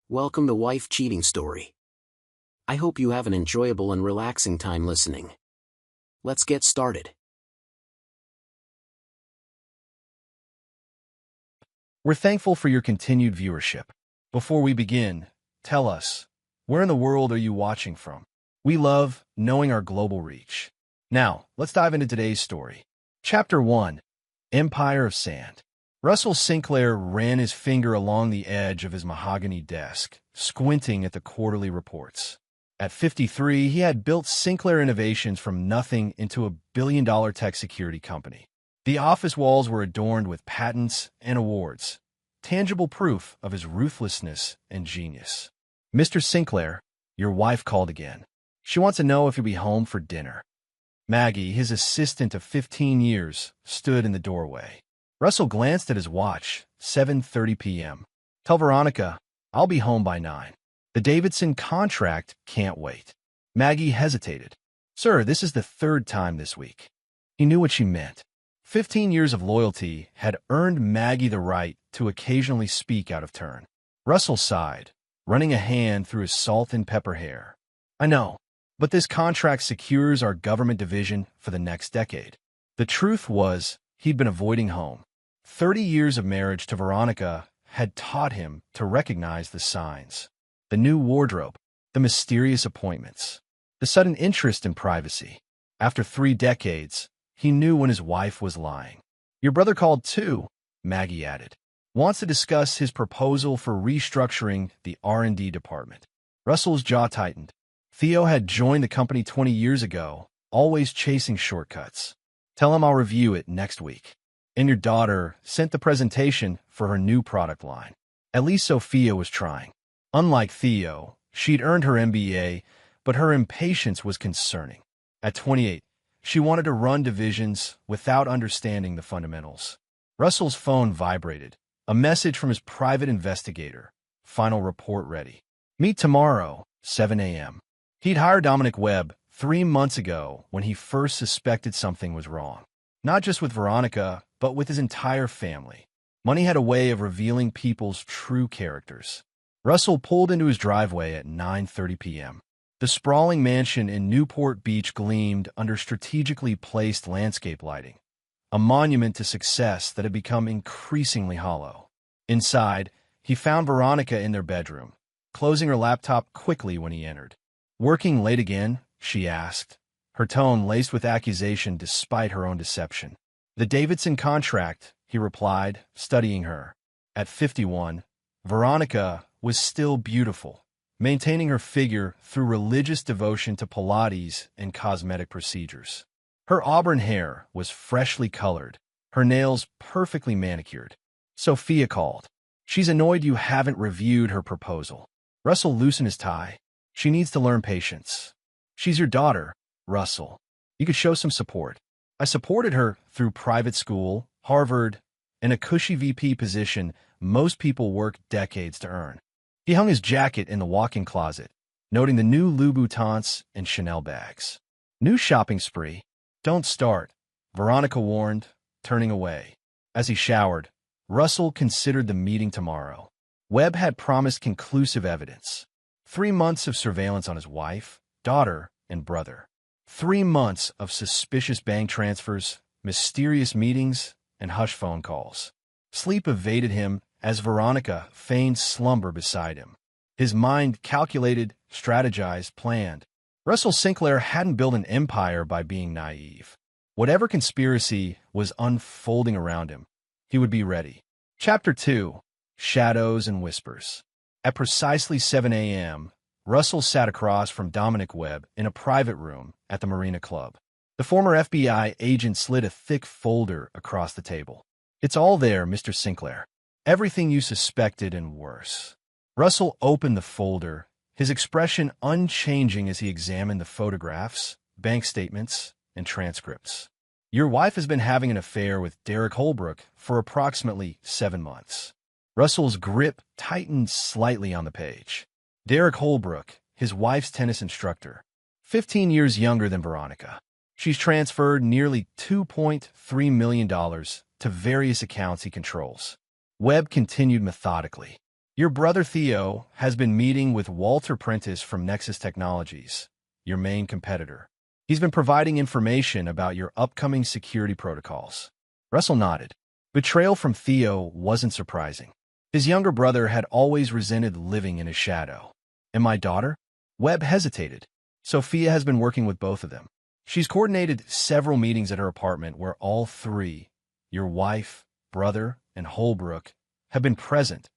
Welcome to Wife Cheating Story. I hope you have an enjoyable and relaxing time listening. Let's get started. We're thankful for your continued viewership. Before we begin, tell us, where in the world are you watching from? We love knowing our global reach. Now, let's dive into today's story. Chapter 1, Empire of Sand. Russell Sinclair ran his finger along the edge of his mahogany desk, squinting at the quarterly reports. At 53, he had built Sinclair Innovations from nothing into a billion-dollar tech security company. The office walls were adorned with patents and awards, tangible proof of his ruthlessness and genius. "Mr. Sinclair, your wife called again. She wants to know if you'll be home for dinner." Maggie, his assistant of 15 years, stood in the doorway. Russell glanced at his watch, 7:30 p.m. "Tell Veronica, I'll be home by 9. The Davidson contract can't wait." Maggie hesitated. "Sir, this is the third time this week." He knew what she meant. 15 years of loyalty had earned Maggie the right to occasionally speak out of turn. Russell sighed, running a hand through his salt and pepper hair. "I know, but this contract secures our government division for the next decade." The truth was, he'd been avoiding home. 30 years of marriage to Veronica had taught him to recognize the signs. The new wardrobe, the mysterious appointments, the sudden interest in privacy. After 3 decades, he knew when his wife was lying. "Your brother called too," Maggie added. "Wants to discuss his proposal for restructuring the R&D department." Russell's jaw tightened. Theo had joined the company 20 years ago, always chasing shortcuts. "Tell him I'll review it next week." And your daughter sent the presentation for her new product line. At least Sophia was trying. Unlike Theo, she'd earned her MBA, but her impatience was concerning. At 28, she wanted to run divisions without understanding the fundamentals. Russell's phone vibrated. A message from his private investigator. "Final report ready. Meet tomorrow, 7 a.m. He'd hired Dominic Webb 3 months ago when he first suspected something was wrong. Not just with Veronica, but with his entire family. Money had a way of revealing people's true characters. Russell pulled into his driveway at 9:30 p.m. The sprawling mansion in Newport Beach gleamed under strategically placed landscape lighting, a monument to success that had become increasingly hollow. Inside, he found Veronica in their bedroom, closing her laptop quickly when he entered. "Working late again?" she asked, her tone laced with accusation despite her own deception. "The Davidson contract," he replied, studying her. At 51, Veronica was still beautiful, maintaining her figure through religious devotion to Pilates and cosmetic procedures. Her auburn hair was freshly colored, her nails perfectly manicured. "Sophia called. She's annoyed you haven't reviewed her proposal." Russell loosened his tie. "She needs to learn patience." "She's your daughter, Russell. You could show some support." "I supported her through private school, Harvard, and a cushy VP position most people work decades to earn." He hung his jacket in the walk-in closet, noting the new Louboutins and Chanel bags. "New shopping spree? Don't start," Veronica warned, turning away. As he showered, Russell considered the meeting tomorrow. Webb had promised conclusive evidence. 3 months of surveillance on his wife, daughter, and brother. 3 months of suspicious bank transfers, mysterious meetings, and hush phone calls. Sleep evaded him as Veronica feigned slumber beside him. His mind calculated, strategized, planned. Russell Sinclair hadn't built an empire by being naive. Whatever conspiracy was unfolding around him, he would be ready. Chapter 2, Shadows and Whispers. At precisely 7 a.m., Russell sat across from Dominic Webb in a private room at the Marina Club. The former FBI agent slid a thick folder across the table. "It's all there, Mr. Sinclair. Everything you suspected and worse." Russell opened the folder, his expression unchanging as he examined the photographs, bank statements, and transcripts. "Your wife has been having an affair with Derek Holbrook for approximately 7 months. Russell's grip tightened slightly on the page. Derek Holbrook, his wife's tennis instructor, 15 years younger than Veronica. She's transferred nearly $2.3 million to various accounts he controls. Webb continued methodically. Your brother Theo has been meeting with Walter Prentice from Nexus Technologies, your main competitor. He's been providing information about your upcoming security protocols. Russell nodded. Betrayal from Theo wasn't surprising. His younger brother had always resented living in his shadow. And my daughter? Webb hesitated. Sophia has been working with both of them. She's coordinated several meetings at her apartment where all three, your wife, brother, and Holbrook, have been present,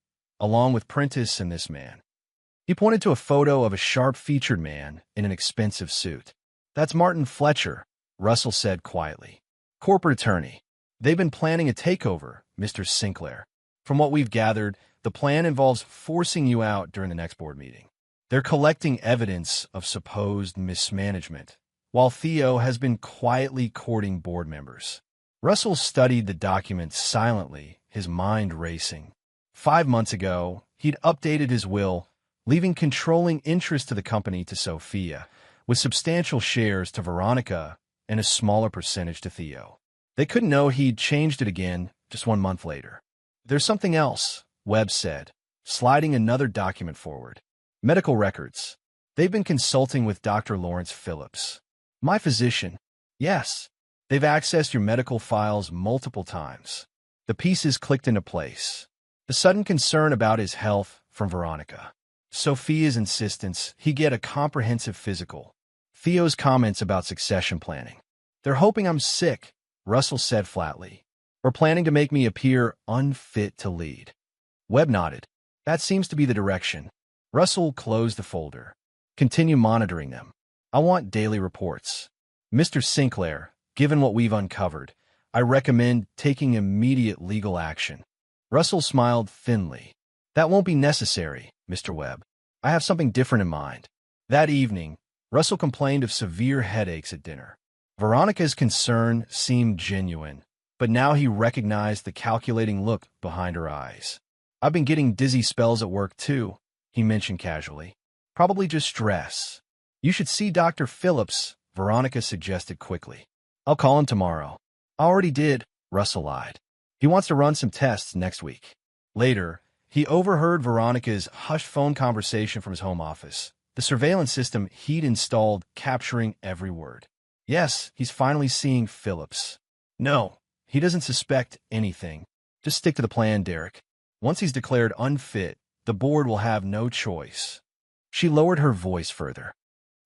along with Prentice and this man. He pointed to a photo of a sharp-featured man in an expensive suit. That's Martin Fletcher, Russell said quietly. Corporate attorney. They've been planning a takeover, Mr. Sinclair. From what we've gathered, the plan involves forcing you out during the next board meeting. They're collecting evidence of supposed mismanagement, while Theo has been quietly courting board members. Russell studied the document silently, his mind racing. 5 months ago, he'd updated his will, leaving controlling interest to the company to Sophia, with substantial shares to Veronica and a smaller percentage to Theo. They couldn't know he'd changed it again just 1 month later. There's something else, Webb said, sliding another document forward. Medical records. They've been consulting with Dr. Lawrence Phillips. My physician. Yes. They've accessed your medical files multiple times. The pieces clicked into place. The sudden concern about his health from Veronica. Sophia's insistence he get a comprehensive physical. Theo's comments about succession planning. They're hoping I'm sick, Russell said flatly. Or planning to make me appear unfit to lead. Webb nodded. That seems to be the direction. Russell closed the folder. Continue monitoring them. I want daily reports. Mr. Sinclair, given what we've uncovered, I recommend taking immediate legal action. Russell smiled thinly. That won't be necessary, Mr. Webb. I have something different in mind. That evening, Russell complained of severe headaches at dinner. Veronica's concern seemed genuine, but now he recognized the calculating look behind her eyes. I've been getting dizzy spells at work too, he mentioned casually. Probably just stress. You should see Dr. Phillips, Veronica suggested quickly. I'll call him tomorrow. I already did, Russell lied. He wants to run some tests next week. Later, he overheard Veronica's hushed phone conversation from his home office, the surveillance system he'd installed capturing every word. Yes, he's finally seeing Phillips. No, he doesn't suspect anything. Just stick to the plan, Derek. Once he's declared unfit, the board will have no choice. She lowered her voice further.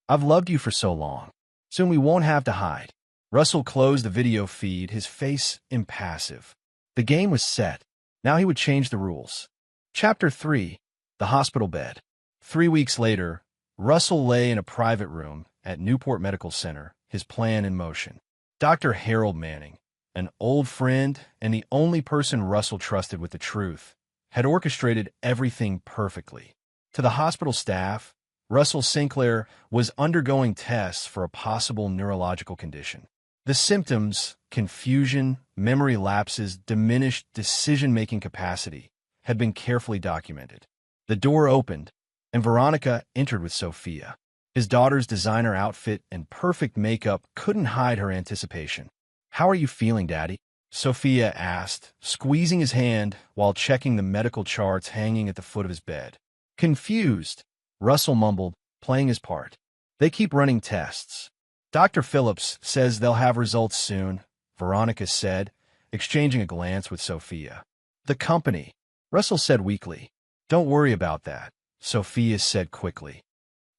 I've loved you for so long. Soon we won't have to hide. Russell closed the video feed, his face impassive. The game was set. Now he would change the rules. Chapter 3. The Hospital Bed. 3 weeks later, Russell lay in a private room at Newport Medical Center, his plan in motion. Dr. Harold Manning, an old friend and the only person Russell trusted with the truth, had orchestrated everything perfectly. To the hospital staff, Russell Sinclair was undergoing tests for a possible neurological condition. The symptoms, confusion, memory lapses, diminished decision-making capacity, had been carefully documented. The door opened, and Veronica entered with Sophia. His daughter's designer outfit and perfect makeup couldn't hide her anticipation. How are you feeling, Daddy? Sophia asked, squeezing his hand while checking the medical charts hanging at the foot of his bed. Confused, Russell mumbled, playing his part. They keep running tests. Dr. Phillips says they'll have results soon, Veronica said, exchanging a glance with Sophia. The company, Russell said weakly. Don't worry about that, Sophia said quickly.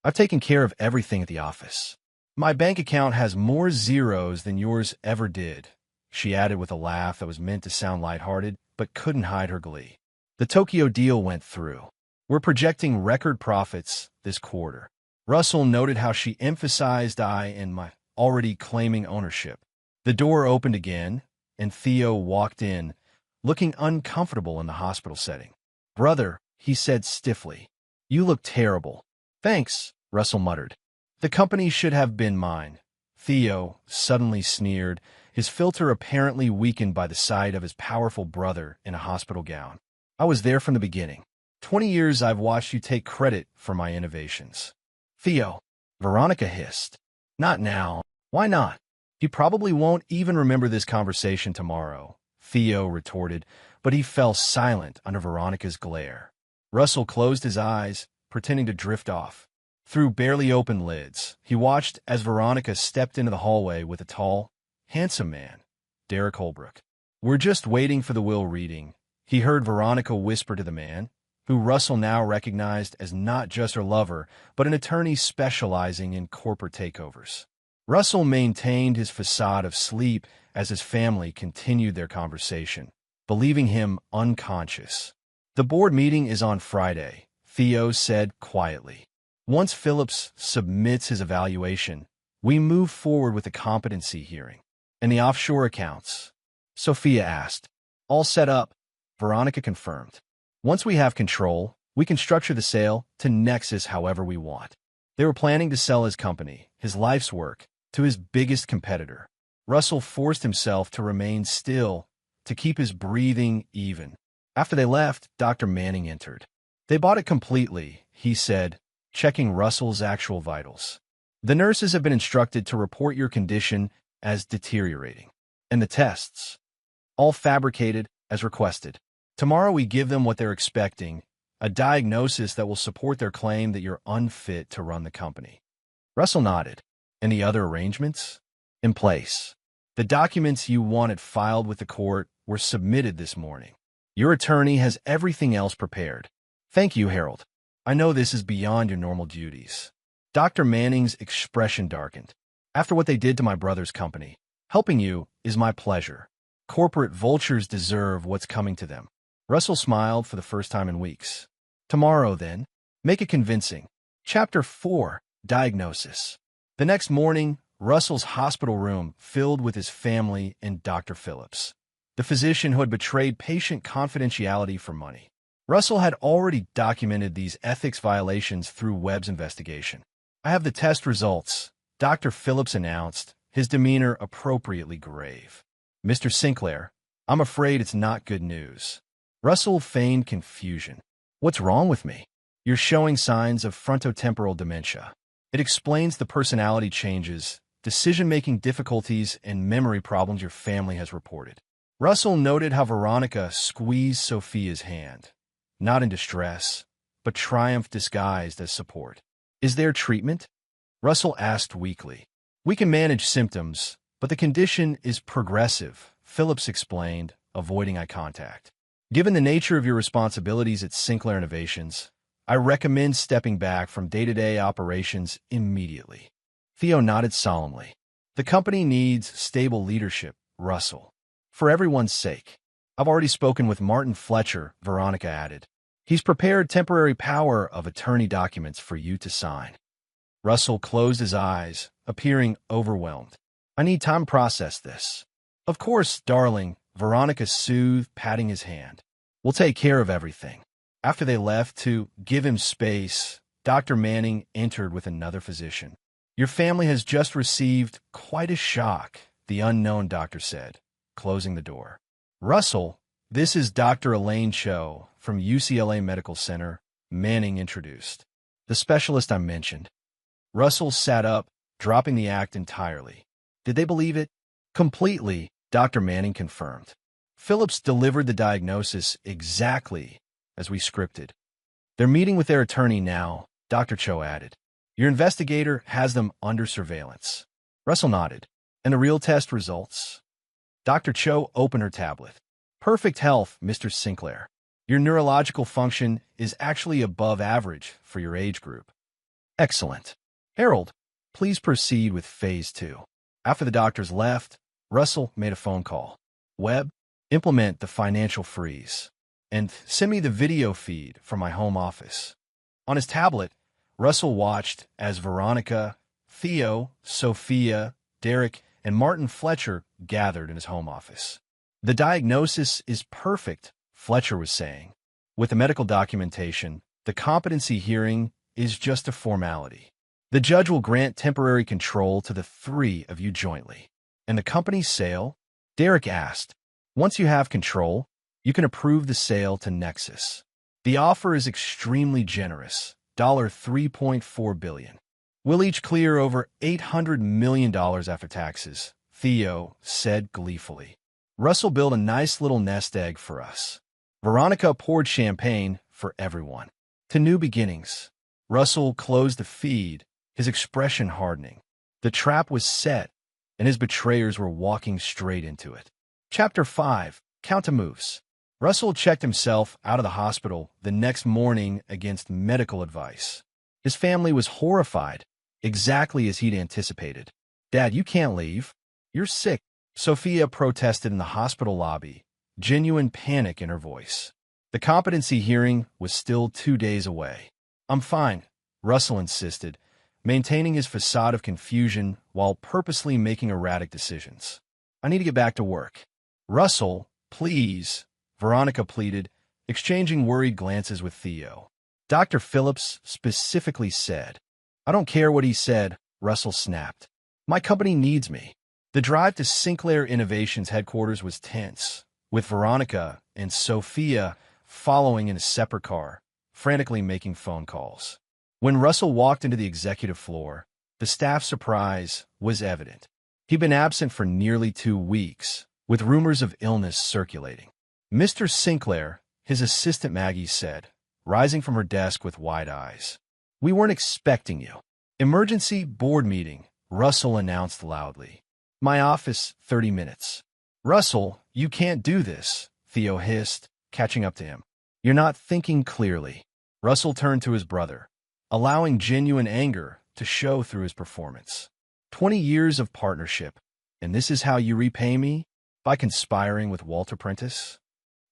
I've taken care of everything at the office. My bank account has more zeros than yours ever did, she added with a laugh that was meant to sound lighthearted, but couldn't hide her glee. The Tokyo deal went through. We're projecting record profits this quarter. Russell noted how she emphasized I and my already claiming ownership. The door opened again, and Theo walked in, looking uncomfortable in the hospital setting. Brother, he said stiffly, you look terrible. Thanks, Russell muttered. The company should have been mine. Theo suddenly sneered, his filter apparently weakened by the sight of his powerful brother in a hospital gown. I was there from the beginning. 20 years I've watched you take credit for my innovations. Theo, Veronica hissed. Not now. Why not? You probably won't even remember this conversation tomorrow, Theo retorted, but he fell silent under Veronica's glare. Russell closed his eyes, pretending to drift off. Through barely open lids, he watched as Veronica stepped into the hallway with a tall, handsome man, Derek Holbrook. "We're just waiting for the will reading," he heard Veronica whisper to the man, who Russell now recognized as not just her lover, but an attorney specializing in corporate takeovers. Russell maintained his facade of sleep as his family continued their conversation, believing him unconscious. "The board meeting is on Friday," Theo said quietly. "Once Phillips submits his evaluation, we move forward with the competency hearing." "And the offshore accounts?" Sophia asked. "All set up," Veronica confirmed. "Once we have control, we can structure the sale to Nexus however we want." They were planning to sell his company, his life's work, to his biggest competitor. Russell forced himself to remain still, to keep his breathing even. After they left, Dr. Manning entered. "They bought it completely," he said, checking Russell's actual vitals. "The nurses have been instructed to report your condition as deteriorating. And the tests, all fabricated as requested. Tomorrow we give them what they're expecting, a diagnosis that will support their claim that you're unfit to run the company." Russell nodded. "And the other arrangements?" "In place. The documents you wanted filed with the court were submitted this morning. Your attorney has everything else prepared." "Thank you, Harold. I know this is beyond your normal duties." Dr. Manning's expression darkened. "After what they did to my brother's company, helping you is my pleasure. Corporate vultures deserve what's coming to them." Russell smiled for the first time in weeks. "Tomorrow, then. Make it convincing." Chapter 4. Diagnosis. The next morning, Russell's hospital room filled with his family and Dr. Phillips, the physician who had betrayed patient confidentiality for money. Russell had already documented these ethics violations through Webb's investigation. "I have the test results," Dr. Phillips announced, his demeanor appropriately grave. "Mr. Sinclair, I'm afraid it's not good news." Russell feigned confusion. "What's wrong with me?" "You're showing signs of frontotemporal dementia. It explains the personality changes, decision-making difficulties, and memory problems your family has reported." Russell noted how Veronica squeezed Sophia's hand, not in distress, but triumph disguised as support. "Is there treatment?" Russell asked weakly. "We can manage symptoms, but the condition is progressive," Phillips explained, avoiding eye contact. "Given the nature of your responsibilities at Sinclair Innovations, I recommend stepping back from day-to-day operations immediately." Theo nodded solemnly. "The company needs stable leadership, Russell. For everyone's sake." "I've already spoken with Martin Fletcher," Veronica added. "He's prepared temporary power of attorney documents for you to sign." Russell closed his eyes, appearing overwhelmed. "I need time to process this." "Of course, darling," Veronica soothed, patting his hand. "We'll take care of everything." After they left to give him space, Dr. Manning entered with another physician. "Your family has just received quite a shock," the unknown doctor said, closing the door. "Russell, this is Dr. Elaine Cho from UCLA Medical Center," Manning introduced. "The specialist I mentioned." Russell sat up, dropping the act entirely. "Did they believe it?" "Completely," Dr. Manning confirmed. "Phillips delivered the diagnosis exactly as we scripted." "They're meeting with their attorney now," Dr. Cho added. "Your investigator has them under surveillance." Russell nodded. "And the real test results?" Dr. Cho opened her tablet. "Perfect health, Mr. Sinclair. Your neurological function is actually above average for your age group." "Excellent. Harold, please proceed with Phase 2. After the doctors left, Russell made a phone call. "Webb, implement the financial freeze. And send me the video feed from my home office." On his tablet, Russell watched as Veronica, Theo, Sophia, Derek, and Martin Fletcher gathered in his home office. "The diagnosis is perfect," Fletcher was saying. "With the medical documentation, the competency hearing is just a formality. The judge will grant temporary control to the three of you jointly." "And the company's sale?" Derek asked. "Once you have control, you can approve the sale to Nexus. The offer is extremely generous, $3.4 billion. We'll each clear over $800 million after taxes," Theo said gleefully. "Russell built a nice little nest egg for us." Veronica poured champagne for everyone. To new beginnings. Russell closed the feed, his expression hardening. The trap was set, and his betrayers were walking straight into it. Chapter 5. Counter-moves. Russell checked himself out of the hospital the next morning against medical advice. His family was horrified, exactly as he'd anticipated. "Dad, you can't leave. You're sick." Sophia protested in the hospital lobby, genuine panic in her voice. The competency hearing was still 2 days away. "I'm fine," Russell insisted, maintaining his facade of confusion while purposely making erratic decisions. "I need to get back to work." "Russell, please," Veronica pleaded, exchanging worried glances with Theo. Dr. Phillips specifically said. "I don't care what he said," Russell snapped. "My company needs me." The drive to Sinclair Innovations headquarters was tense, with Veronica and Sophia following in a separate car, frantically making phone calls. When Russell walked into the executive floor, the staff's surprise was evident. He'd been absent for nearly 2 weeks, with rumors of illness circulating. "Mr. Sinclair," his assistant Maggie said, rising from her desk with wide eyes. "We weren't expecting you." "Emergency board meeting," Russell announced loudly. "My office, 30 minutes. "Russell, you can't do this," Theo hissed, catching up to him. "You're not thinking clearly." Russell turned to his brother, allowing genuine anger to show through his performance. 20 years of partnership, and this is how you repay me? By conspiring with Walter Prentice?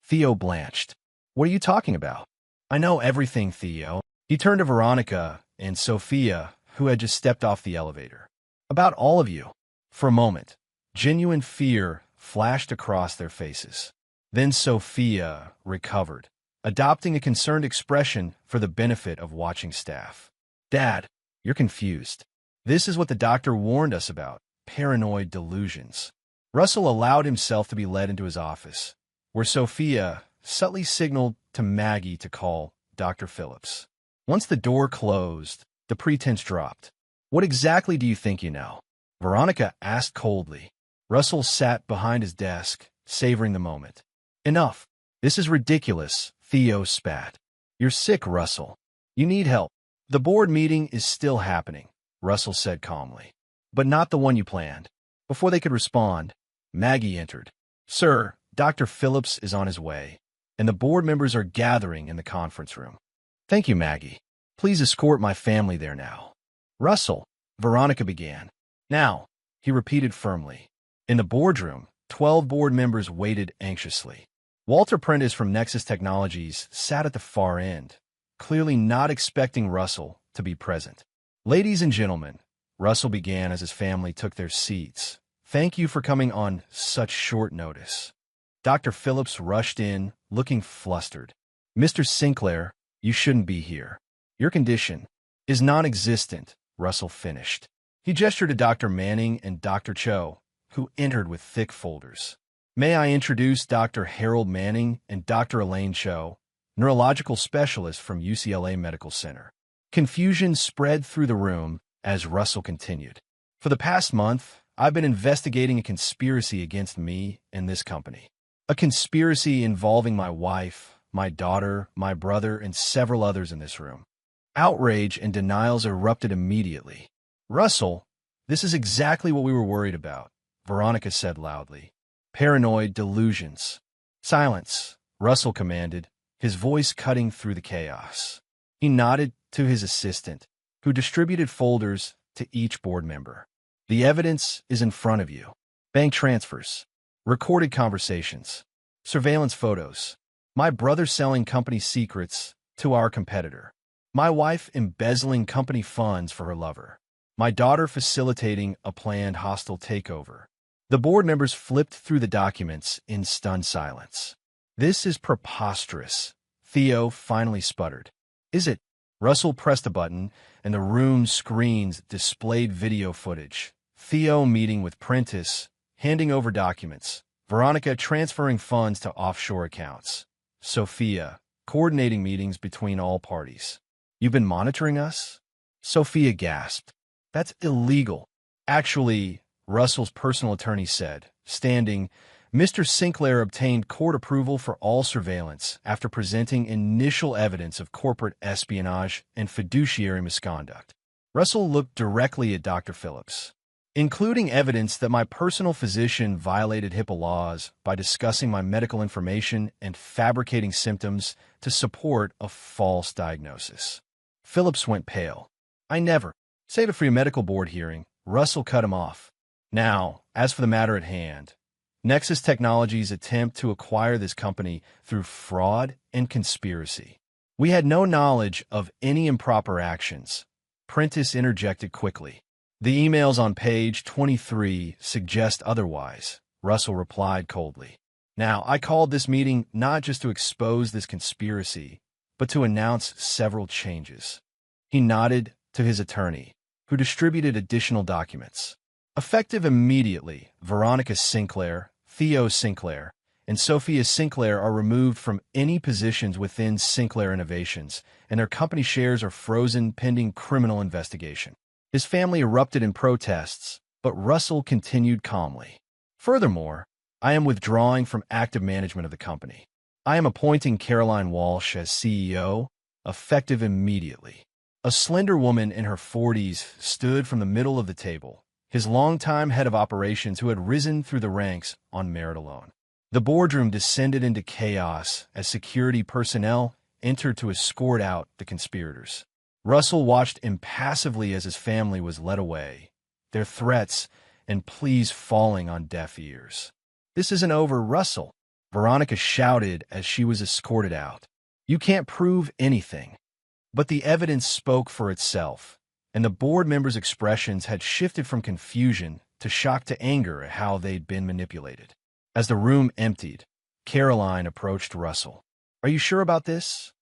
Theo blanched. "What are you talking about?" "I know everything, Theo." He turned to Veronica and Sophia, who had just stepped off the elevator. "About all of you." For a moment, genuine fear flashed across their faces. Then Sophia recovered, adopting a concerned expression for the benefit of watching staff. "Dad, you're confused. This is what the doctor warned us about, paranoid delusions." Russell allowed himself to be led into his office, where Sophia subtly signaled to Maggie to call Dr. Phillips. Once the door closed, the pretense dropped. "What exactly do you think you know?" Veronica asked coldly. Russell sat behind his desk, savoring the moment. "Enough. This is ridiculous," Theo spat. "You're sick, Russell. You need help." "The board meeting is still happening," Russell said calmly. "But not the one you planned." Before they could respond, Maggie entered. "Sir, Dr. Phillips is on his way, and the board members are gathering in the conference room." "Thank you, Maggie. Please escort my family there now." "Russell," Veronica began. "Now," he repeated firmly. In the boardroom, 12 board members waited anxiously. Walter Prentice from Nexus Technologies sat at the far end, clearly not expecting Russell to be present. "Ladies and gentlemen," Russell began as his family took their seats, "thank you for coming on such short notice." Dr. Phillips rushed in, looking flustered. "Mr. Sinclair, you shouldn't be here. Your condition is non-existent," Russell finished. He gestured to Dr. Manning and Dr. Cho, who entered with thick folders. "May I introduce Dr. Harold Manning and Dr. Elaine Cho, neurological specialists from UCLA Medical Center." Confusion spread through the room as Russell continued. "For the past month, I've been investigating a conspiracy against me and this company. A conspiracy involving my wife, my daughter, my brother, and several others in this room." Outrage and denials erupted immediately. "Russell, this is exactly what we were worried about," Veronica said loudly. "Paranoid delusions." "Silence," Russell commanded, his voice cutting through the chaos. He nodded to his assistant, who distributed folders to each board member. "The evidence is in front of you. Bank transfers, recorded conversations, surveillance photos, my brother selling company secrets to our competitor, my wife embezzling company funds for her lover, my daughter facilitating a planned hostile takeover." The board members flipped through the documents in stunned silence. "This is preposterous," Theo finally sputtered. "Is it?" Russell pressed a button, and the room's screens displayed video footage. Theo meeting with Prentice, handing over documents. Veronica transferring funds to offshore accounts. Sophia coordinating meetings between all parties. "You've been monitoring us?" Sophia gasped. "That's illegal." "Actually," Russell's personal attorney said, standing, Mr. Sinclair obtained court approval for all surveillance after presenting initial evidence of corporate espionage and fiduciary misconduct. Russell looked directly at Dr. Phillips, including evidence that my personal physician violated HIPAA laws by discussing my medical information and fabricating symptoms to support a false diagnosis. Phillips went pale. I never. Save it for your medical board hearing. Russell cut him off. Now, as for the matter at hand, Nexus Technologies' attempt to acquire this company through fraud and conspiracy. We had no knowledge of any improper actions. Prentice interjected quickly. The emails on page 23 suggest otherwise, Russell replied coldly. Now, I called this meeting not just to expose this conspiracy, but to announce several changes. He nodded to his attorney, who distributed additional documents. Effective immediately, Veronica Sinclair, Theo Sinclair, and Sophia Sinclair are removed from any positions within Sinclair Innovations, and their company shares are frozen pending criminal investigation. His family erupted in protests, but Russell continued calmly. Furthermore, I am withdrawing from active management of the company. I am appointing Caroline Walsh as CEO, effective immediately. A slender woman in her 40s stood from the middle of the table, his longtime head of operations who had risen through the ranks on merit alone. The boardroom descended into chaos as security personnel entered to escort out the conspirators. Russell watched impassively as his family was led away, their threats and pleas falling on deaf ears. This isn't over, Russell, Veronica shouted as she was escorted out. You can't prove anything. But the evidence spoke for itself, and the board members' expressions had shifted from confusion to shock to anger at how they'd been manipulated. As the room emptied, Caroline approached Russell. Are you sure about this?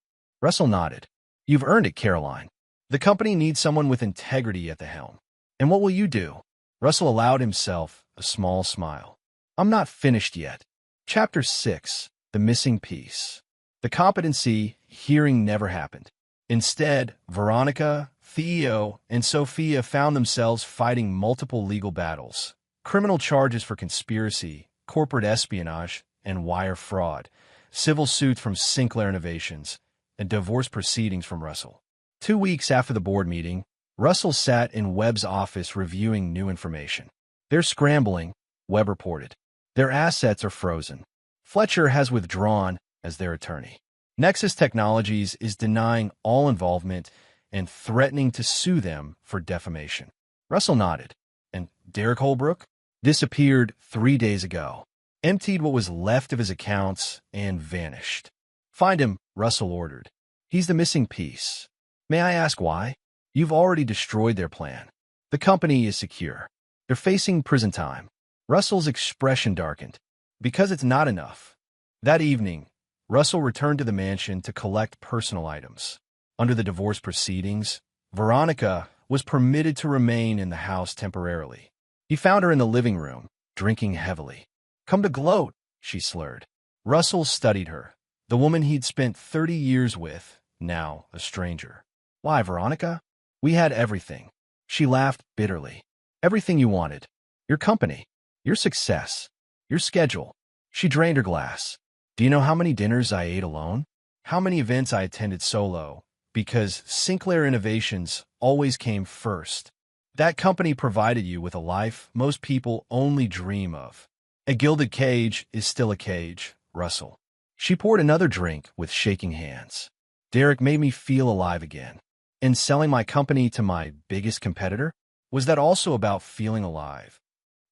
Russell nodded. You've earned it, Caroline. The company needs someone with integrity at the helm. And what will you do? Russell allowed himself a small smile. I'm not finished yet. Chapter 6, The Missing Piece. The competency hearing never happened. Instead, Veronica, Theo, and Sophia found themselves fighting multiple legal battles, criminal charges for conspiracy, corporate espionage, and wire fraud, civil suits from Sinclair Innovations, and divorce proceedings from Russell. 2 weeks after the board meeting, Russell sat in Webb's office reviewing new information. They're scrambling, Webb reported. Their assets are frozen. Fletcher has withdrawn as their attorney. Nexus Technologies is denying all involvement and threatening to sue them for defamation. Russell nodded. And Derek Holbrook? Disappeared 3 days ago. Emptied what was left of his accounts and vanished. Find him, Russell ordered. He's the missing piece. May I ask why? You've already destroyed their plan. The company is secure. They're facing prison time. Russell's expression darkened. Because it's not enough. That evening, Russell returned to the mansion to collect personal items. Under the divorce proceedings, Veronica was permitted to remain in the house temporarily. He found her in the living room, drinking heavily. Come to gloat, she slurred. Russell studied her, the woman he'd spent 30 years with, now a stranger. Why, Veronica? We had everything. She laughed bitterly. Everything you wanted. Your company. Your success. Your schedule. She drained her glass. Do you know how many dinners I ate alone? How many events I attended solo? Because Sinclair Innovations always came first. That company provided you with a life most people only dream of. A gilded cage is still a cage, Russell. She poured another drink with shaking hands. Derek made me feel alive again. And selling my company to my biggest competitor? Was that also about feeling alive?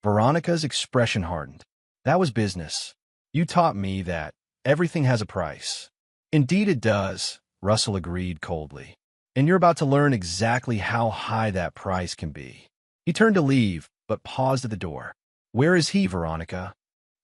Veronica's expression hardened. That was business. You taught me that everything has a price. Indeed it does, Russell agreed coldly. And you're about to learn exactly how high that price can be. He turned to leave, but paused at the door. Where is he, Veronica?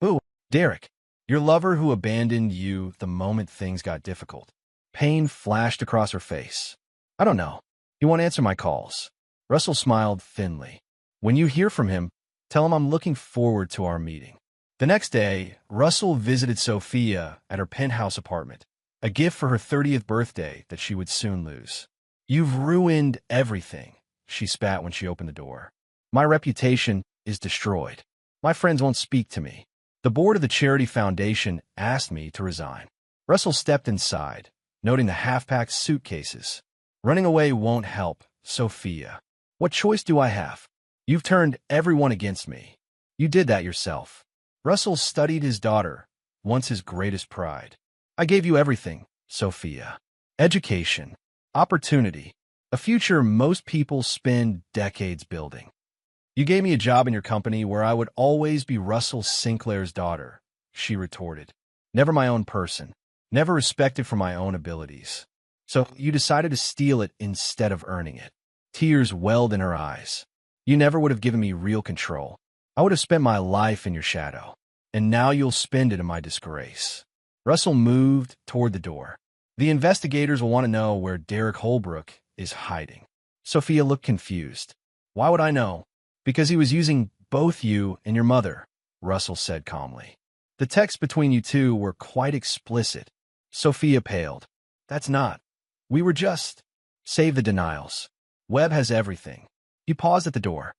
Who? Derek. Your lover who abandoned you the moment things got difficult. Pain flashed across her face. I don't know. He won't answer my calls. Russell smiled thinly. When you hear from him, tell him I'm looking forward to our meeting. The next day, Russell visited Sophia at her penthouse apartment, a gift for her 30th birthday that she would soon lose. You've ruined everything, she spat when she opened the door. My reputation is destroyed. My friends won't speak to me. The board of the charity foundation asked me to resign. Russell stepped inside, noting the half-packed suitcases. Running away won't help, Sophia. What choice do I have? You've turned everyone against me. You did that yourself. Russell studied his daughter, once his greatest pride. I gave you everything, Sophia. Education, opportunity, a future most people spend decades building. You gave me a job in your company where I would always be Russell Sinclair's daughter, she retorted. Never my own person, never respected for my own abilities. So you decided to steal it instead of earning it. Tears welled in her eyes. You never would have given me real control. I would have spent my life in your shadow. And now you'll spend it in my disgrace. Russell moved toward the door. The investigators will want to know where Derek Holbrook is hiding. Sophia looked confused. Why would I know? Because he was using both you and your mother, Russell said calmly. The texts between you two were quite explicit. Sophia paled. That's not. We were just. Save the denials. Webb has everything. He paused at the door.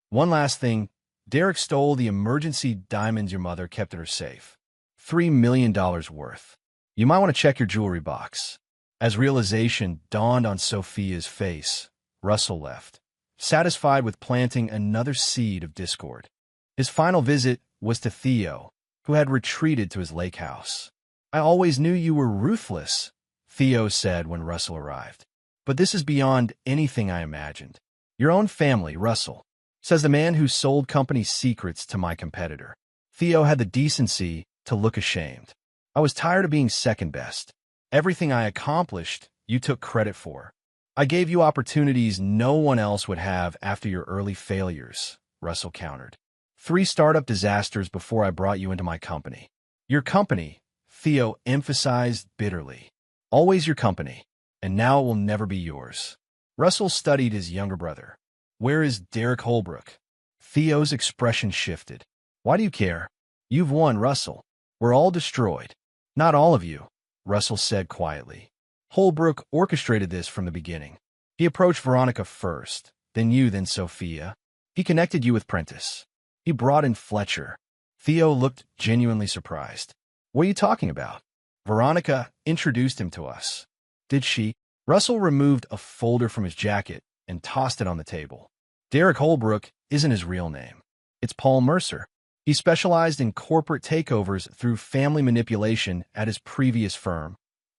One last thing. Derek stole the emergency diamonds your mother kept in her safe. $3 million worth. You might want to check your jewelry box. As realization dawned on Sophia's face, Russell left, satisfied with planting another seed of discord. His final visit was to Theo, who had retreated to his lake house. I always knew you were ruthless, Theo said when Russell arrived. But this is beyond anything I imagined. Your own family, Russell, says the man who sold company secrets to my competitor. Theo had the decency to look ashamed. I was tired of being second best. Everything I accomplished, you took credit for. I gave you opportunities no one else would have after your early failures, Russell countered. 3 startup disasters before I brought you into my company. Your company, Theo emphasized bitterly. Always your company, and now it will never be yours. Russell studied his younger brother. Where is Derek Holbrook? Theo's expression shifted. Why do you care? You've won, Russell. We're all destroyed. Not all of you, Russell said quietly. Holbrook orchestrated this from the beginning. He approached Veronica first, then you, then Sophia. He connected you with Prentice. He brought in Fletcher. Theo looked genuinely surprised. What are you talking about? Veronica introduced him to us. Did she? Russell removed a folder from his jacket and tossed it on the table. Derek Holbrook isn't his real name. It's Paul Mercer. He specialized in corporate takeovers through family manipulation at his previous firm,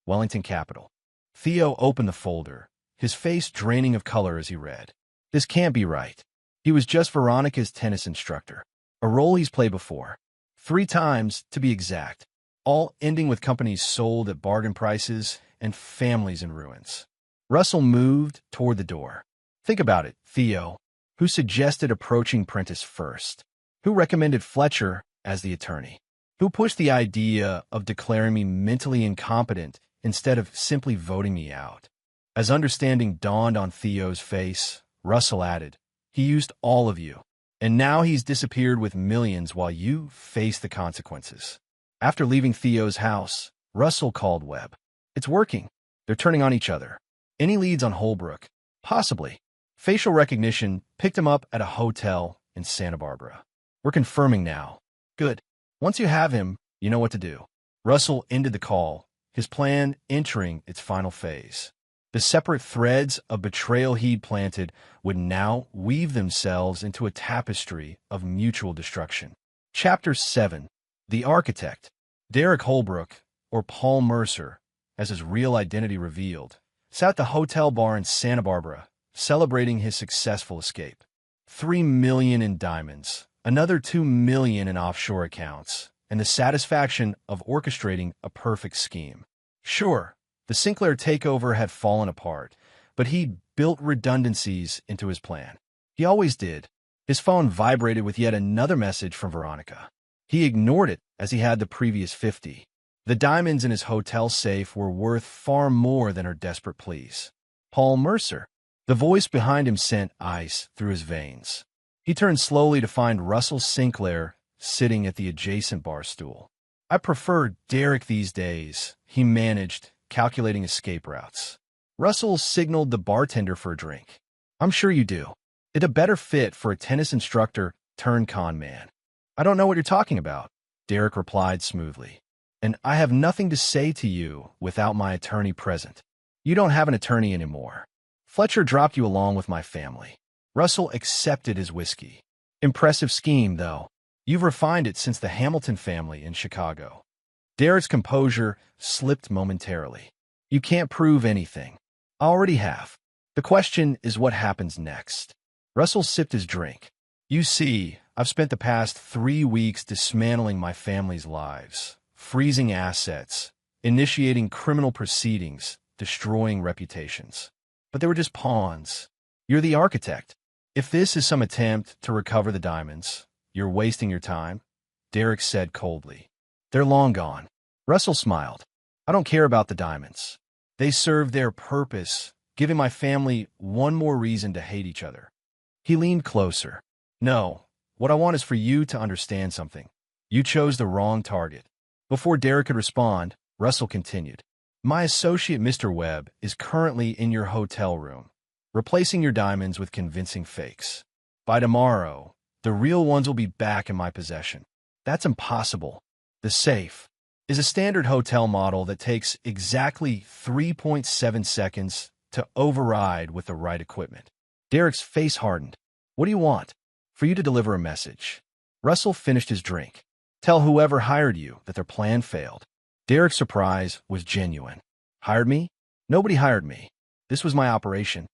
Wellington Capital. Theo opened the folder, his face draining of color as he read. This can't be right. He was just Veronica's tennis instructor, a role he's played before. 3 times, to be exact, all ending with companies sold at bargain prices and families in ruins. Russell moved toward the door. Think about it, Theo. Who suggested approaching Prentice first? Who recommended Fletcher as the attorney? Who pushed the idea of declaring me mentally incompetent instead of simply voting me out? As understanding dawned on Theo's face, Russell added, he used all of you, and now he's disappeared with millions while you face the consequences. After leaving Theo's house, Russell called Webb. It's working. They're turning on each other. Any leads on Holbrook? Possibly. Facial recognition picked him up at a hotel in Santa Barbara. We're confirming now. Good. Once you have him, you know what to do. Russell ended the call, his plan entering its final phase. The separate threads of betrayal he'd planted would now weave themselves into a tapestry of mutual destruction. Chapter 7. The Architect. Derek Holbrook, or Paul Mercer, as his real identity revealed, sat at the hotel bar in Santa Barbara, celebrating his successful escape. $3 million in diamonds, another $2 million in offshore accounts, and the satisfaction of orchestrating a perfect scheme. Sure, the Sinclair takeover had fallen apart, but he'd built redundancies into his plan. He always did. His phone vibrated with yet another message from Veronica. He ignored it as he had the previous 50. The diamonds in his hotel safe were worth far more than her desperate pleas. Paul Mercer. The voice behind him sent ice through his veins. He turned slowly to find Russell Sinclair sitting at the adjacent bar stool. I prefer Derek these days, he managed, calculating escape routes. Russell signaled the bartender for a drink. I'm sure you do. It's a better fit for a tennis instructor turned con man. I don't know what you're talking about. Derek replied smoothly. And I have nothing to say to you without my attorney present. You don't have an attorney anymore. Fletcher dropped you along with my family. Russell accepted his whiskey. Impressive scheme, though. You've refined it since the Hamilton family in Chicago. Derek's composure slipped momentarily. You can't prove anything. I already have. The question is what happens next. Russell sipped his drink. You see, I've spent the past 3 weeks dismantling my family's lives, freezing assets, initiating criminal proceedings, destroying reputations. But they were just pawns. You're the architect. If this is some attempt to recover the diamonds, you're wasting your time, Derek said coldly. They're long gone. Russell smiled. I don't care about the diamonds. They serve their purpose, giving my family one more reason to hate each other. He leaned closer. No, what I want is for you to understand something. You chose the wrong target. Before Derek could respond, Russell continued. My associate, Mr. Webb, is currently in your hotel room, replacing your diamonds with convincing fakes. By tomorrow, the real ones will be back in my possession. That's impossible. The safe is a standard hotel model that takes exactly 3.7 seconds to override with the right equipment. Derek's face hardened. What do you want? For you to deliver a message. Russell finished his drink. Tell whoever hired you that their plan failed. Derek's surprise was genuine. Hired me? Nobody hired me. This was my operation.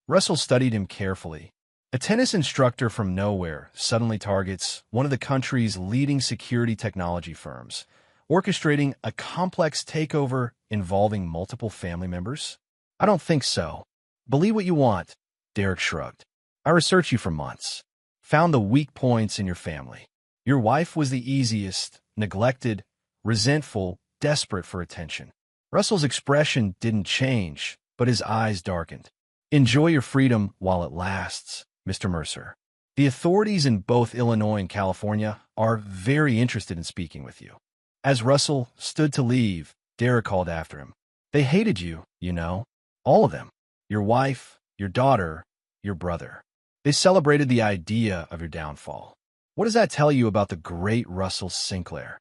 Russell studied him carefully. A tennis instructor from nowhere suddenly targets one of the country's leading security technology firms, orchestrating a complex takeover involving multiple family members? I don't think so. Believe what you want, Derek shrugged. I researched you for months. Found the weak points in your family. Your wife was the easiest, neglected, resentful, desperate for attention. Russell's expression didn't change, but his eyes darkened. Enjoy your freedom while it lasts, Mr. Mercer. The authorities in both Illinois and California are very interested in speaking with you. As Russell stood to leave, Derek called after him. They hated you, you know. All of them. Your wife, your daughter, your brother. They celebrated the idea of your downfall. What does that tell you about the great Russell Sinclair?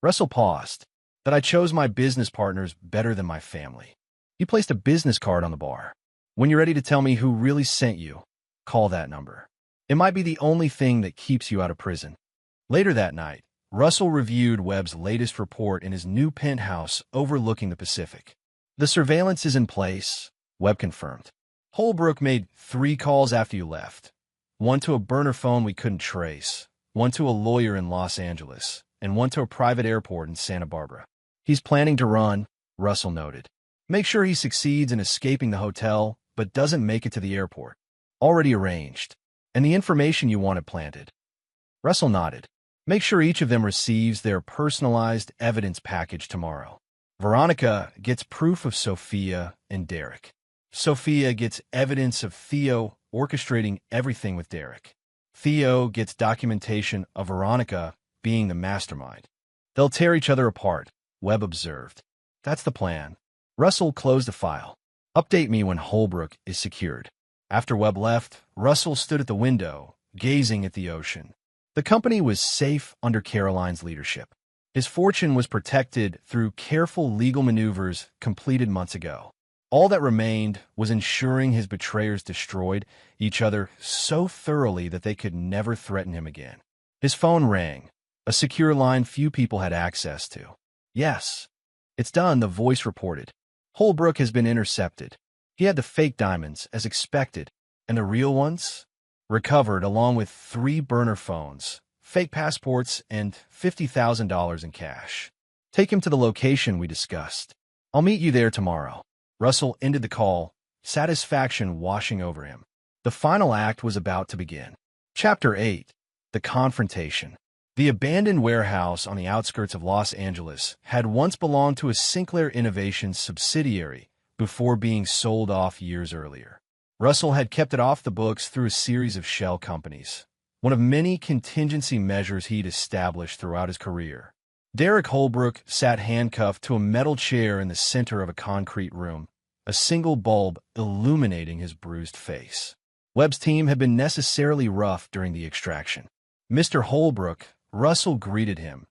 Russell paused. That I chose my business partners better than my family. He placed a business card on the bar. When you're ready to tell me who really sent you, call that number. It might be the only thing that keeps you out of prison. Later that night, Russell reviewed Webb's latest report in his new penthouse overlooking the Pacific. The surveillance is in place, Webb confirmed. Holbrook made 3 calls after you left. 1 to a burner phone we couldn't trace, 1 to a lawyer in Los Angeles, and 1 to a private airport in Santa Barbara. He's planning to run, Russell noted. Make sure he succeeds in escaping the hotel, but doesn't make it to the airport. Already arranged. And the information you wanted planted. Russell nodded. Make sure each of them receives their personalized evidence package tomorrow. Veronica gets proof of Sophia and Derek. Sophia gets evidence of Theo orchestrating everything with Derek. Theo gets documentation of Veronica being the mastermind. They'll tear each other apart, Webb observed. That's the plan. Russell closed the file. Update me when Holbrook is secured. After Webb left, Russell stood at the window, gazing at the ocean. The company was safe under Caroline's leadership. His fortune was protected through careful legal maneuvers completed months ago. All that remained was ensuring his betrayers destroyed each other so thoroughly that they could never threaten him again. His phone rang, a secure line few people had access to. Yes, it's done, the voice reported. Holbrook has been intercepted. He had the fake diamonds, as expected, and the real ones? Recovered along with 3 burner phones, fake passports, and $50,000 in cash. Take him to the location we discussed. I'll meet you there tomorrow. Russell ended the call, satisfaction washing over him. The final act was about to begin. Chapter 8. The Confrontation. The abandoned warehouse on the outskirts of Los Angeles had once belonged to a Sinclair Innovations subsidiary before being sold off years earlier. Russell had kept it off the books through a series of shell companies, one of many contingency measures he'd established throughout his career. Derek Holbrook sat handcuffed to a metal chair in the center of a concrete room, a single bulb illuminating his bruised face. Webb's team had been necessarily rough during the extraction. Mr. Holbrook, Russell greeted him,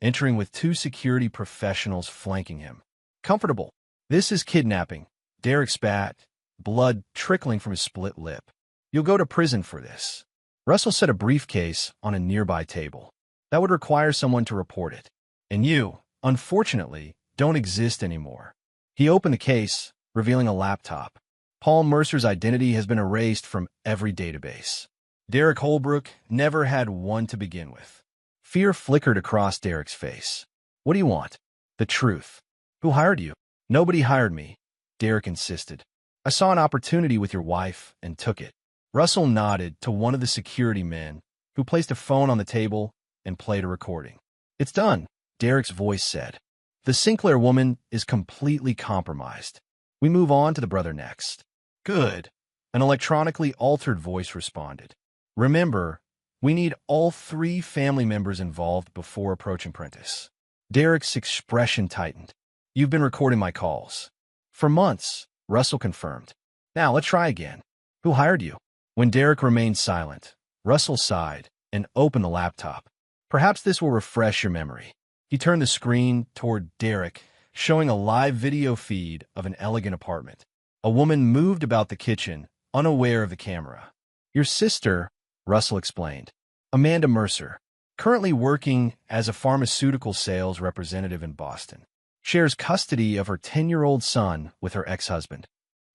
entering with 2 security professionals flanking him. Comfortable. This is kidnapping. Derek spat, blood trickling from his split lip. You'll go to prison for this. Russell set a briefcase on a nearby table. That would require someone to report it. And you, unfortunately, don't exist anymore. He opened the case, revealing a laptop. Paul Mercer's identity has been erased from every database. Derek Holbrook never had one to begin with. Fear flickered across Derek's face. What do you want? The truth. Who hired you? Nobody hired me, Derek insisted. I saw an opportunity with your wife and took it. Russell nodded to one of the security men, who placed a phone on the table and played a recording. It's done, Derek's voice said. The Sinclair woman is completely compromised. We move on to the brother next. Good, an electronically altered voice responded. Remember, we need all 3 family members involved before approaching Prentice. Derek's expression tightened. You've been recording my calls. For months, Russell confirmed. Now let's try again. Who hired you? When Derek remained silent, Russell sighed and opened the laptop. Perhaps this will refresh your memory. He turned the screen toward Derek, showing a live video feed of an elegant apartment. A woman moved about the kitchen, unaware of the camera. Your sister, Russell explained, Amanda Mercer, currently working as a pharmaceutical sales representative in Boston, shares custody of her 10-year-old son with her ex-husband.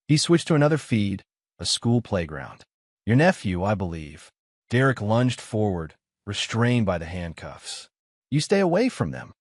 He switched to another feed, a school playground. Your nephew, I believe. Derek lunged forward, restrained by the handcuffs. You stay away from them.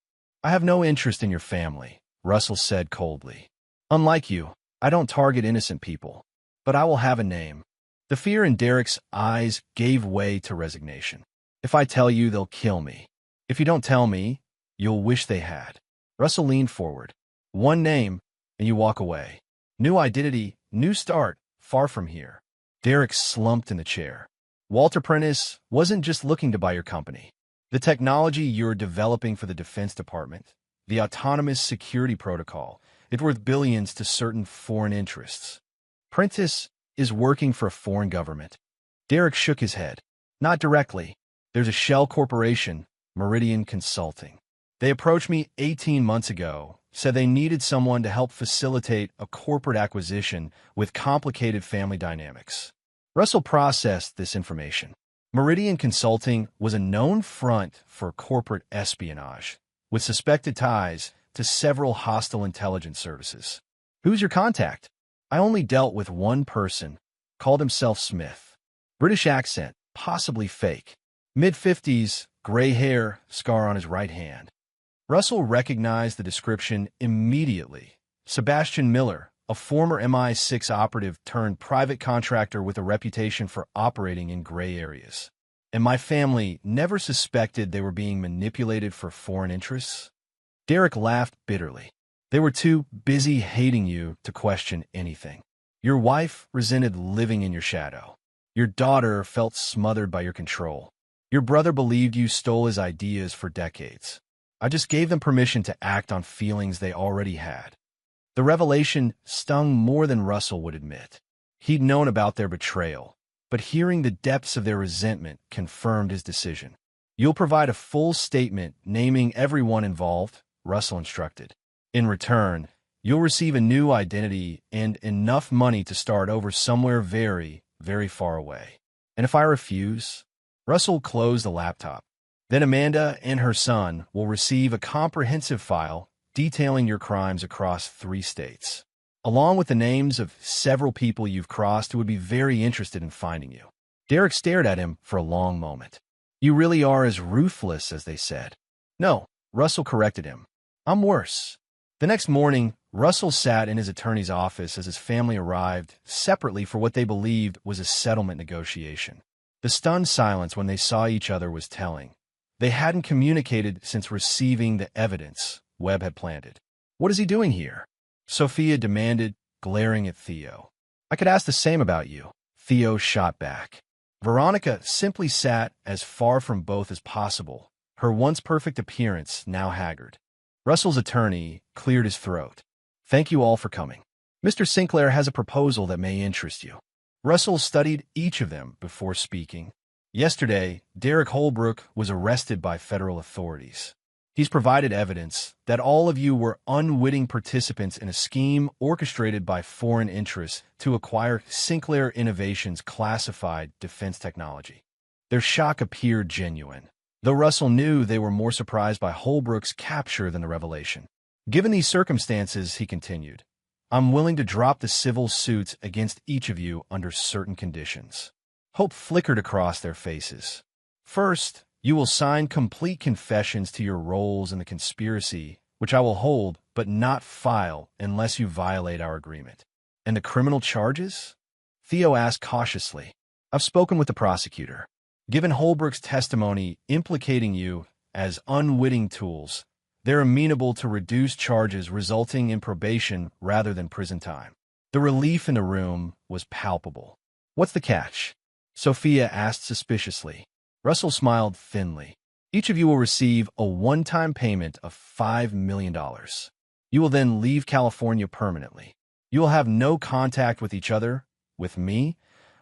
I have no interest in your family, Russell said coldly. Unlike you, I don't target innocent people, but I will have a name. The fear in Derek's eyes gave way to resignation. If I tell you, they'll kill me. If you don't tell me, you'll wish they had. Russell leaned forward. One name, and you walk away. New identity, new start, far from here. Derek slumped in the chair. Walter Prentice wasn't just looking to buy your company. The technology you're developing for the Defense Department, the autonomous security protocol, it's worth billions to certain foreign interests. Prentice is working for a foreign government. Derek shook his head. Not directly. There's a shell corporation, Meridian Consulting. They approached me 18 months ago, said they needed someone to help facilitate a corporate acquisition with complicated family dynamics. Russell processed this information. Meridian Consulting was a known front for corporate espionage, with suspected ties to several hostile intelligence services. Who's your contact? I only dealt with one person, called himself Smith. British accent, possibly fake. Mid-50s, gray hair, scar on his right hand. Russell recognized the description immediately. Sebastian Miller, a former MI6 operative turned private contractor with a reputation for operating in gray areas. And my family never suspected they were being manipulated for foreign interests? Derek laughed bitterly. They were too busy hating you to question anything. Your wife resented living in your shadow. Your daughter felt smothered by your control. Your brother believed you stole his ideas for decades. I just gave them permission to act on feelings they already had. The revelation stung more than Russell would admit. He'd known about their betrayal, but hearing the depths of their resentment confirmed his decision. You'll provide a full statement naming everyone involved, Russell instructed. In return, you'll receive a new identity and enough money to start over somewhere very, very far away. And if I refuse? Russell closed the laptop. Then Amanda and her son will receive a comprehensive file detailing your crimes across 3 states, along with the names of several people you've crossed who would be very interested in finding you. Derek stared at him for a long moment. You really are as ruthless as they said. No, Russell corrected him. I'm worse. The next morning, Russell sat in his attorney's office as his family arrived separately for what they believed was a settlement negotiation. The stunned silence when they saw each other was telling. They hadn't communicated since receiving the evidence Webb had planted. What is he doing here? Sophia demanded, glaring at Theo. I could ask the same about you, Theo shot back. Veronica simply sat as far from both as possible, her once perfect appearance now haggard. Russell's attorney cleared his throat. Thank you all for coming. Mr. Sinclair has a proposal that may interest you. Russell studied each of them before speaking. Yesterday, Derek Holbrook was arrested by federal authorities. He's provided evidence that all of you were unwitting participants in a scheme orchestrated by foreign interests to acquire Sinclair Innovations' classified defense technology. Their shock appeared genuine, though Russell knew they were more surprised by Holbrook's capture than the revelation. Given these circumstances, he continued, I'm willing to drop the civil suits against each of you under certain conditions. Hope flickered across their faces. First, you will sign complete confessions to your roles in the conspiracy, which I will hold but not file unless you violate our agreement. And the criminal charges? Theo asked cautiously. I've spoken with the prosecutor. Given Holbrook's testimony implicating you as unwitting tools, they're amenable to reduced charges resulting in probation rather than prison time. The relief in the room was palpable. What's the catch? Sophia asked suspiciously. Russell smiled thinly. Each of you will receive a one-time payment of $5 million. You will then leave California permanently. You will have no contact with each other, with me,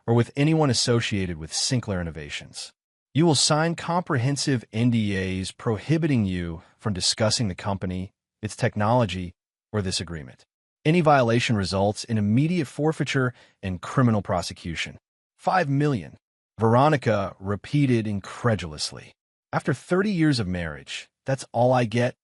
or with anyone associated with Sinclair Innovations. You will sign comprehensive NDAs prohibiting you from discussing the company, its technology, or this agreement. Any violation results in immediate forfeiture and criminal prosecution. $5 million. Veronica repeated incredulously. After 30 years of marriage, that's all I get?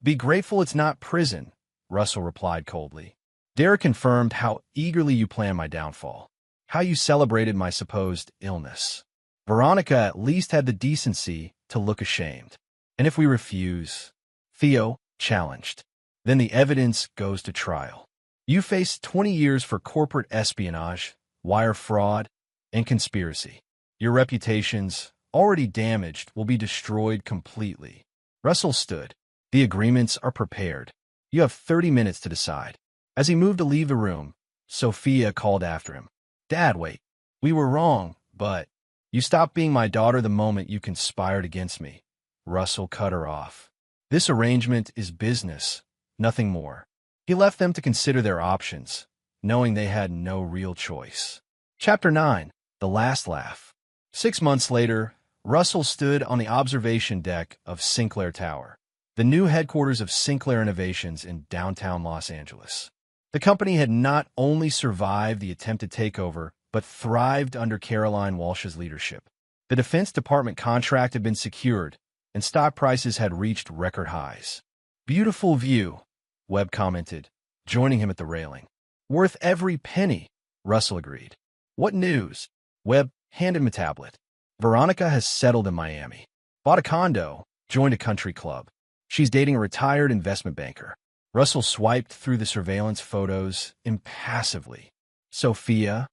Be grateful it's not prison, Russell replied coldly. Derek confirmed how eagerly you planned my downfall, how you celebrated my supposed illness. Veronica at least had the decency to look ashamed. And if we refuse, Theo challenged, then the evidence goes to trial. You face 20 years for corporate espionage, wire fraud, and conspiracy. Your reputations, already damaged, will be destroyed completely. Russell stood. The agreements are prepared. You have 30 minutes to decide. As he moved to leave the room, Sophia called after him. Dad, wait. We were wrong, but you stopped being my daughter the moment you conspired against me. Russell cut her off. This arrangement is business, nothing more. He left them to consider their options, knowing they had no real choice. Chapter 9. The Last Laugh. 6 months later, Russell stood on the observation deck of Sinclair Tower, the new headquarters of Sinclair Innovations in downtown Los Angeles. The company had not only survived the attempted takeover, but thrived under Caroline Walsh's leadership. The Defense Department contract had been secured, and stock prices had reached record highs. Beautiful view, Webb commented, joining him at the railing. Worth every penny, Russell agreed. What news? Webb handed him a tablet. Veronica has settled in Miami. Bought a condo, joined a country club. She's dating a retired investment banker. Russell swiped through the surveillance photos impassively. Sophia,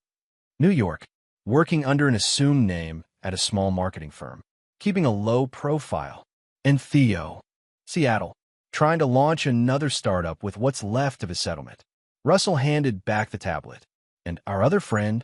New York, working under an assumed name at a small marketing firm, keeping a low profile. And Theo, Seattle, trying to launch another startup with what's left of his settlement. Russell handed back the tablet. And our other friend,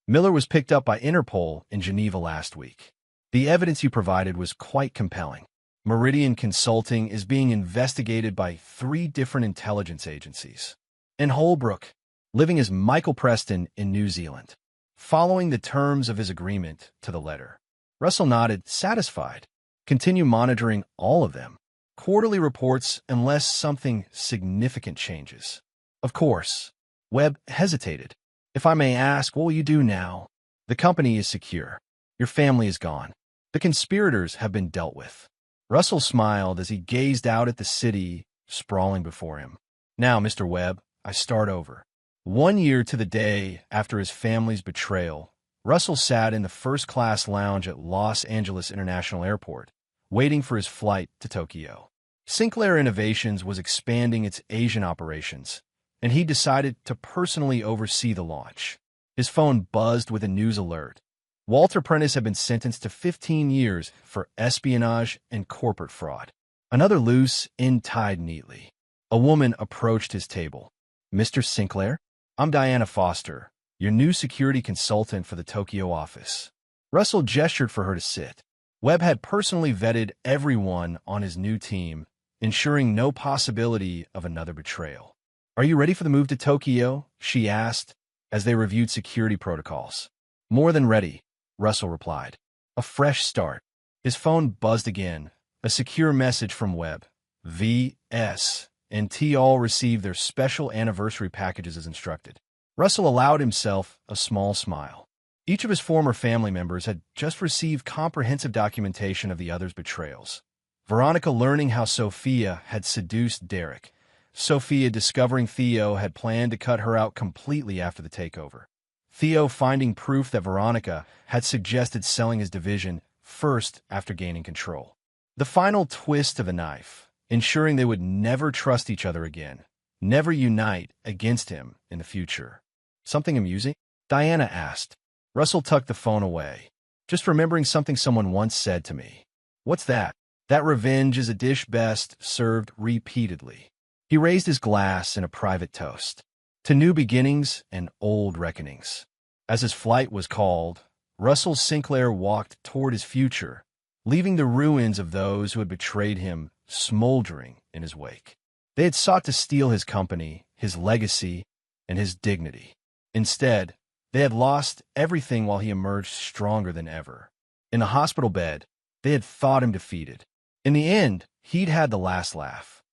Miller, was picked up by Interpol in Geneva last week. The evidence he provided was quite compelling. Meridian Consulting is being investigated by 3 different intelligence agencies. And Holbrook, living as Michael Preston in New Zealand, following the terms of his agreement to the letter. Russell nodded, satisfied. Continue monitoring all of them. Quarterly reports unless something significant changes. Of course. Webb hesitated. If I may ask, what will you do now? The company is secure. Your family is gone. The conspirators have been dealt with. Russell smiled as he gazed out at the city sprawling before him. Now, Mr. Webb, I start over. 1 year to the day after his family's betrayal, Russell sat in the first-class lounge at Los Angeles International Airport, waiting for his flight to Tokyo. Sinclair Innovations was expanding its Asian operations, and he decided to personally oversee the launch. His phone buzzed with a news alert. Walter Prentice had been sentenced to 15 years for espionage and corporate fraud. Another loose end tied neatly. A woman approached his table. Mr. Sinclair? I'm Diana Foster, your new security consultant for the Tokyo office. Russell gestured for her to sit. Webb had personally vetted everyone on his new team, ensuring no possibility of another betrayal. Are you ready for the move to Tokyo? She asked, as they reviewed security protocols. More than ready, Russell replied. A fresh start. His phone buzzed again, A secure message from Webb, V.S., and T all received their special anniversary packages as instructed. Russell allowed himself a small smile. Each of his former family members had just received comprehensive documentation of the other's betrayals. Veronica learning how Sophia had seduced Derek. Sophia discovering Theo had planned to cut her out completely after the takeover. Theo finding proof that Veronica had suggested selling his division first after gaining control. The final twist of the knife, ensuring they would never trust each other again, never unite against him in the future. Something amusing? Diana asked. Russell tucked the phone away. Just remembering something someone once said to me. What's that? That revenge is a dish best served repeatedly. He raised his glass in a private toast. To new beginnings and old reckonings. As his flight was called, Russell Sinclair walked toward his future, leaving the ruins of those who had betrayed him smoldering in his wake. They had sought to steal his company, his legacy, and his dignity. Instead, they had lost everything while he emerged stronger than ever. In a hospital bed, they had thought him defeated. In the end, he'd had the last laugh.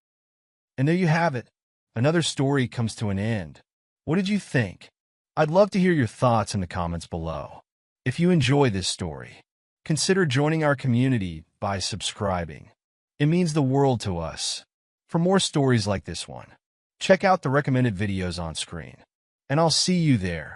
And there you have it. Another story comes to an end. What did you think? I'd love to hear your thoughts in the comments below. If you enjoy this story, consider joining our community by subscribing. It means the world to us. For more stories like this one, check out the recommended videos on screen. And I'll see you there.